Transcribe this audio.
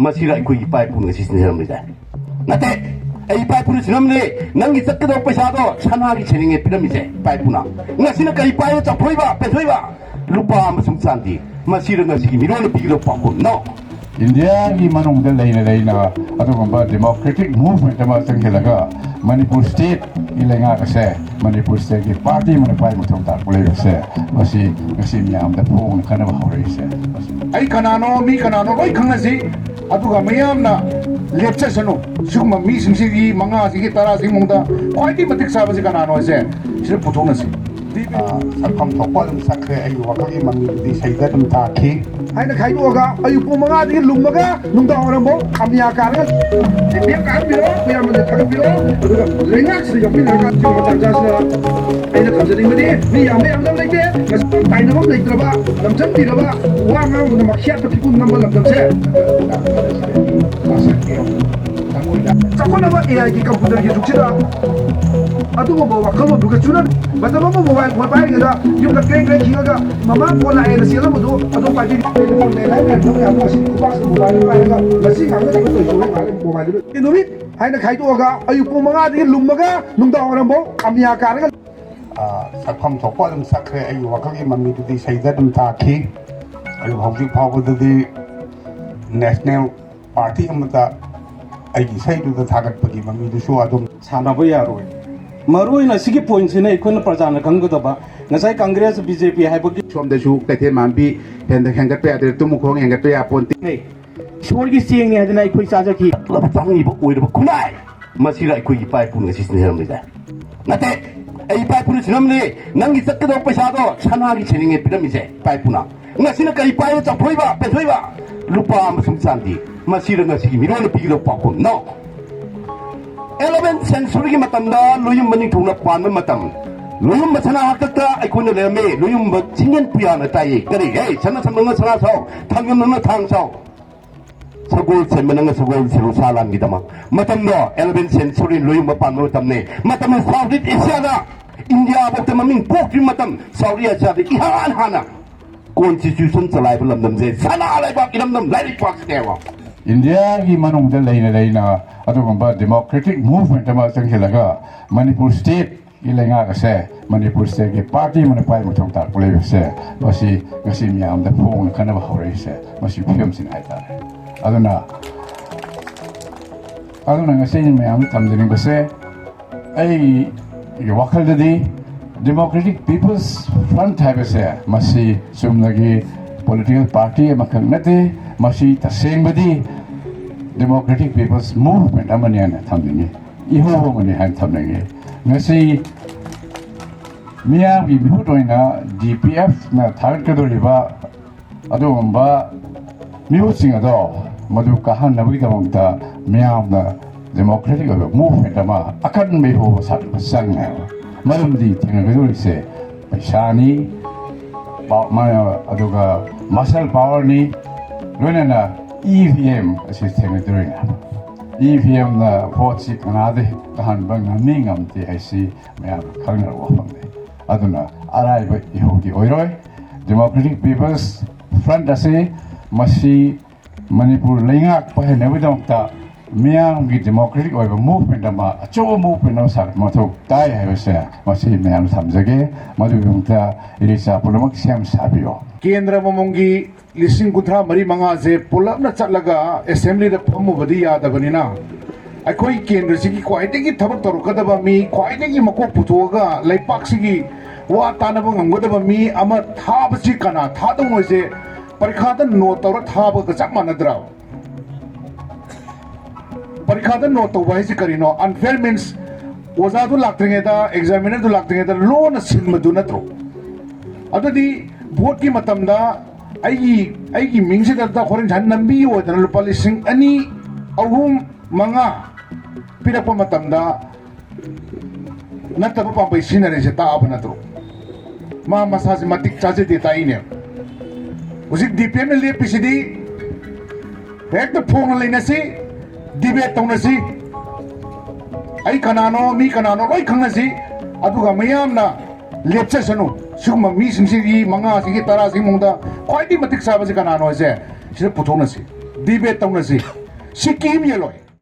masira ikoi ipai pun ngasi sinamida nate ai ipai pun sinamne nangi sakkedo paisa do sanagi cheninge piramide ipai puna ngasina kai ipai cha phoiba pethoiba lupa amasung chanti masira ngasi mirona pigilo pakun no India की मनुंगदल लेना अदुगुम्बा democratic movement अमा संगेलगा Manipur state की लेंगा कसे Manipur state की party मन पाई मुथुम ता पुले कसे मसी मसी मियाम दा फोन खना बहौरे से आई कनानो मी कनानो लोई खंगसी अदुगा मियाम ना लेप्चा सनो सुगम मी सिंगसी की मंगा सिगी तारा सिंग मुंगदा क्वाइटी मतिक साबसे कनानो से सिर पुथोनसी सफम थोपल सखरे अयु वखगी ममी दी सैदा तुम ताखी हाइना खाइदोगा अयु पुमगा दि लुमगा नुंदा ओरमबो खामिया कारगा बेम कार बिरो बेम मन थाग बिरो लेंगाक सिरि गपि नगा जों मताजासना आइना खजनि मदि नि याम याम दम लेके ताइनबम लेत्रबा लमचन तिरबा वांगा उन मखिया तपिकुन नंबर लमदमसे चाकोनबा एआई की कंप्यूटर की जुक्सिदा अदुगो वखलो दुगा चुना मतम मोबाइल फोन पाइगदा युम क्रेंग क्रेंग खिगगा ममा फोन आएन सेलम दु अदु पाइदि फोन ले लाइ लाइ थम याम असिन कुबास मोबाइल पाइगा लसि गांगा दग तोइ जोइ माले मोबाइल इनुबि हाइना खाइदोगा अयु पुमगा दि लुमगा नुंदा ओरमबो खामिया कारगा सफम थोपल सखरे अयु वखगी ममी दी सैदा तुम ताखी अयु हौजि फावददी नेशनल पार्टी अमता अगी सैदुदा थागतपगी ममी दुसु अदुम सानाबो यारोय मरुइना सिगी पॉइंट्स ने इखोन Pragyan खंगदबा ngasai congress bjp haibagi somdasu kaithen mambi henda hengat pe ade tumu khong hengat pe aponti nei shorgi sieng ne hadina ikhoi sajaki lab tangi ba oida ba kunai masira ikoi ipai pun ngasi sinamida nate ai ipai pun sinamne nangi sakkedo paisa do sanagi cheninge piramide ipai puna ngasina kai ipai cha phoiba pethoiba lupa amasung chanti masira ngasi mirona pigilo pakun no 11th century ki matamda luyum mani thuna pan matam luyum masana hakta aikuna leme luyum chingen puyana tai kari hey sana samanga sana sao thangam na thang sao sagol semana sagol siru salam gidama matam do 11th century luyum pan matam ne matam Southeast Asia da India bakta maming pokri matam Saudi Asia de ihan hana constitution chalai balam dam je sana lai ba idam dam lai pak dewa India की मनुंगदल लेना अदुगुम्बा democratic movement अमा संगेलगा Manipur state की लेंगा कसे Manipur state की party मन पाई मुथुम ता पुले से मसी ngasi मियाम दा फोन खना बहौरे से मसी फिल्म सिन हाइतारे अदुना ngasi मियाम तमदिन बसे आई वखल ददी democratic people's front है बसे मसी सुमलगी political party अमखन नते Masih तसेंबदी democratic people's movement amani ana thamdingi iho mani han thamngi ngasi miya bi bihutoina DPF na thagat kadoliba adumba mihusinga do madu kahan nabi damangta miya na democratic movement ama akan me ho sat pasanga marumdi thengadoli se paisani ba ma aduga muscle power ni loina EVM system doing EVM na vote si kanade kahan bang na mingam ti haisi maya khalngar wa pamne aduna arai ba ihodi oiroi democratic people's front ase masi manipur lengak pa ne widamta miyang gi democratic oiba movement ama acho movement na sak mathok tai haise masi miyam samjage madu yungta irisa pulamak siam sabio केंद्र ममोंगी लिसिंग कुथरा मरी मंगा से पुलपना चलगा assembly the फमुबदी यादबनिना अखोई केंद्र सिगी क्वाइटेगी थबक तरुकदबा मी क्वाइटेगी मको पुथोगा लैपाक सिगी वा तानब ngमगदबा मी अमा थाबसि कना थादोंसे परीक्षा नोट तौर थाब चप मानद्रा परीक्षा नोट तौबा है करीनो अनफेयर मीन्स ओजा दु लाक्त्रिंगेदा एग्जामिनर दु लाक्त्रिंगेदा लोन सिनमदु नत्रो अदुदी vote की मतमदा आई मिंगसे दता खोरन झन नंबी ओदन लुपा लिसिंग अनि अहुम मंगा पिरप मतमदा नतब पापै सिनरे से ताब नत्रो मा मसाज मतिक चाजे देता इने उजिक डीपीएम ले पिसिदी हेक द फोन लेनसी डिबेट तौनसी आई कनानो मी कनानो लोई खंगसी अदुगा मयामना लेप्चसनु सुगम मी सिंगसी मंगा सिगी तारा सिंग मुंगदा क्वाइटी मतिक साबसे कनानो से सिर पुथोनसी debate 当的是，是 game 了。